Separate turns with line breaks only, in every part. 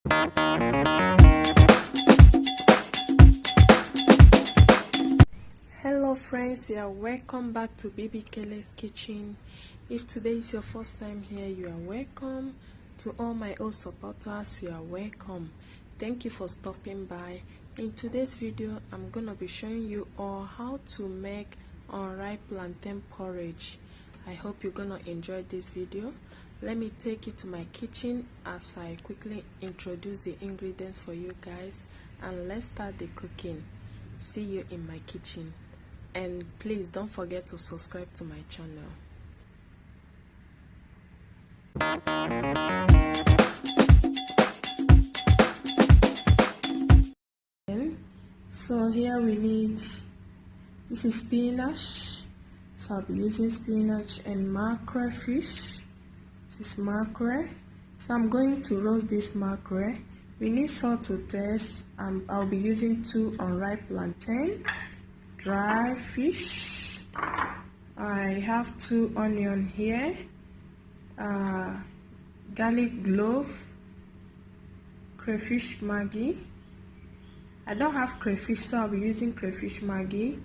Hello friends, you are welcome back to Bbkelez kitchen. If today is your first time here, you are welcome. To all my old supporters, you are welcome. Thank you for stopping by. In today's video, I'm gonna be showing you all how to make unripe plantain porridge. I hope you're gonna enjoy this video. Let me take you to my kitchen as I quickly introduce the ingredients for you guys, and let's start the cooking. See you in my kitchen. And please don't forget to subscribe to my channel. So here we need, this is spinach, so I'll be using spinach and mackerel fish. This is mackerel, so I'm going to roast this mackerel. We need salt to taste. I'll be using 2 unripe plantain, dry fish. I have 2 onion here, garlic clove, crayfish Maggi. I don't have crayfish, so I'll be using crayfish Maggi.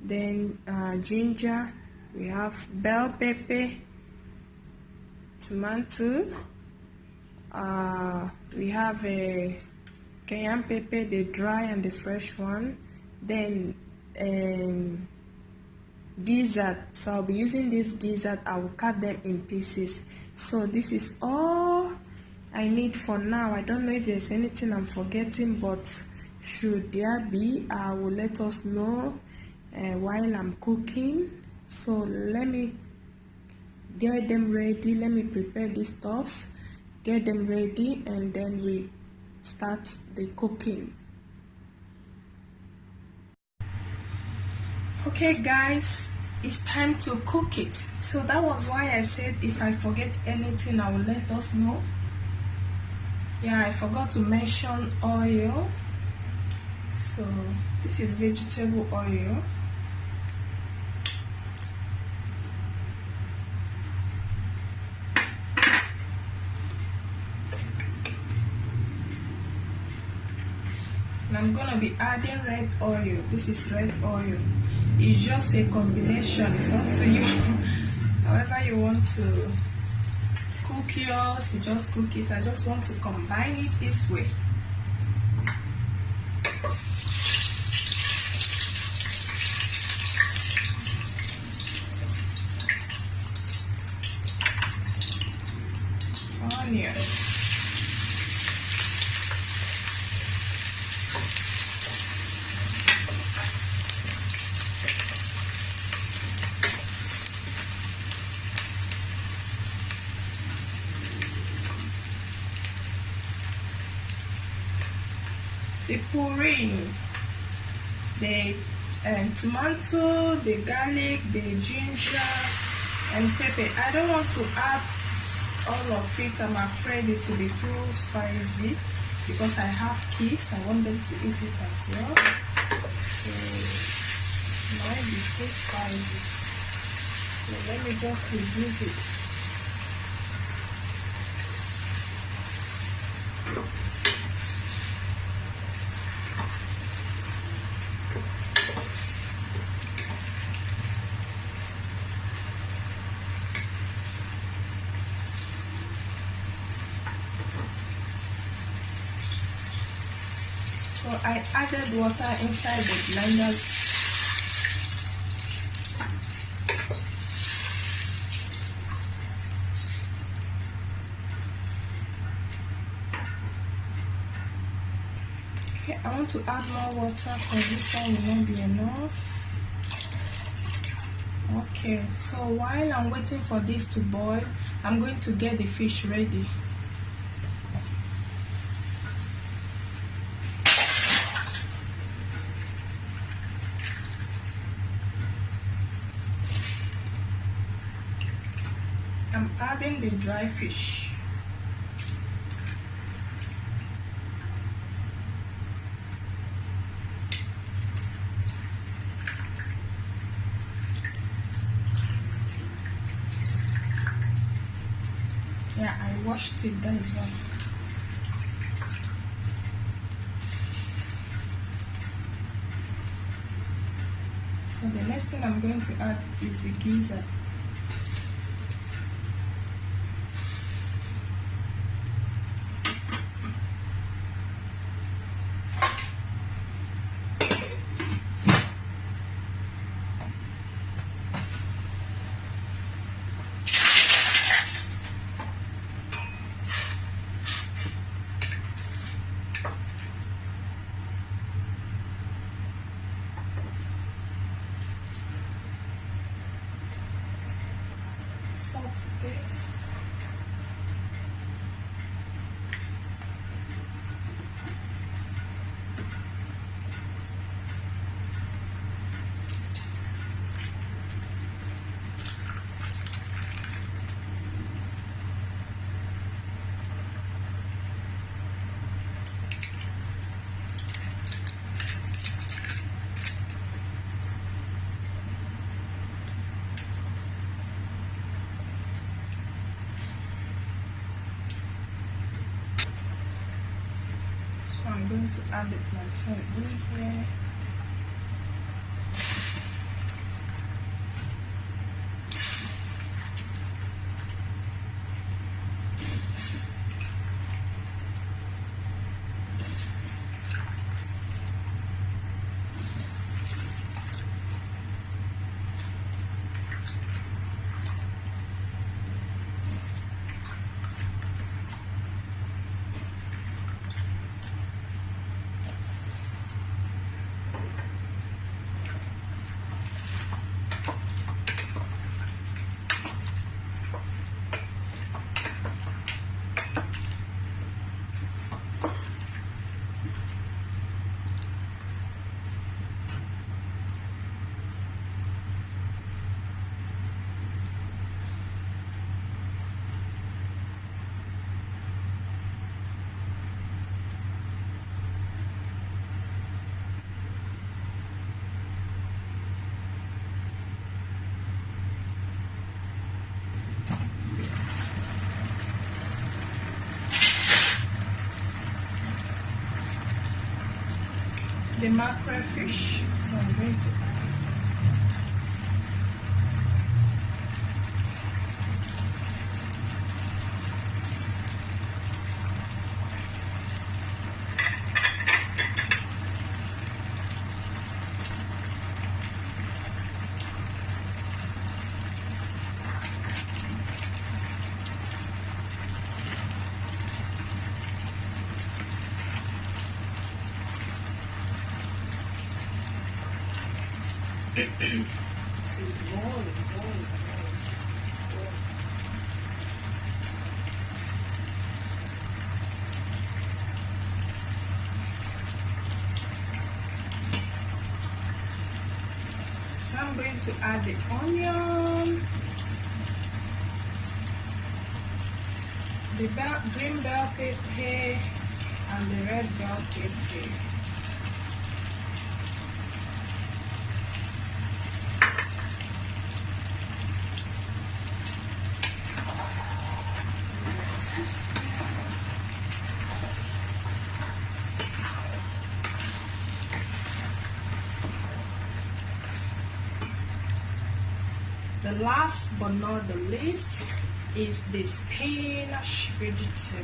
Then ginger, we have bell pepper, tomato, we have a Cayenne pepper, the dry and the fresh one. Then Gizzard, so I'll be using this gizzard. I will cut them in pieces. So this is all I need for now. I don't know if there's anything I'm forgetting, but should there be, I will let us know while I'm cooking. So let me get them ready. Let me prepare these stuffs, get them ready, and then we start the cooking. Okay guys, it's time to cook it. So that was why I said if I forget anything, I will let us know. Yeah, I forgot to mention oil. So this is vegetable oil. And I'm gonna be adding red oil. This is red oil. It's just a combination, it's up to you. However you want to cook yours, you just cook it. I just want to combine it this way. Onion. The puree, the tomato, the garlic, the ginger, and pepper. I don't want to add all of it. I'm afraid it will be too spicy because I have kids. I want them to eat it as well. So it might be too spicy. So let me just reduce it. So I added water inside the blender. Okay, I want to add more water because this one will not be enough. Okay, so while I'm waiting for this to boil, I'm going to get the fish ready. I'm adding the dry fish. Yeah, I washed it, that is one. the next thing I'm going to add is the gizzard. Salt to this. I'm going to add the plantain in here. The mackerel fish, so I'm going to add This is boiling. So I'm going to add the onion, the green bell pepper, and the red bell pepper. The last but not the least is the spinach vegetable.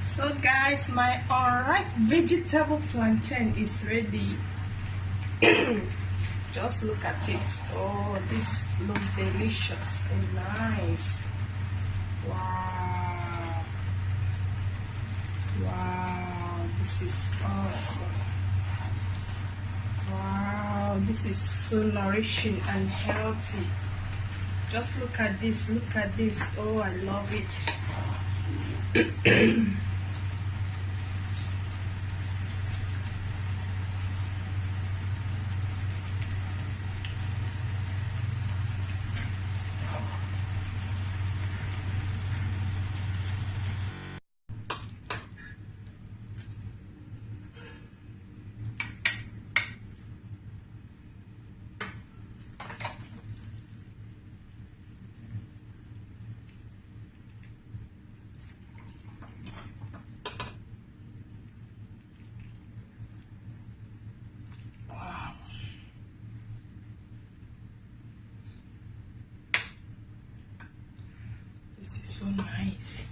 So guys, my unripe vegetable plantain is ready. Just look at it. Oh, this looks delicious and nice. Wow. Wow, this is awesome. Wow, this is so nourishing and healthy. Just look at this, look at this. Oh, I love it. This is so nice.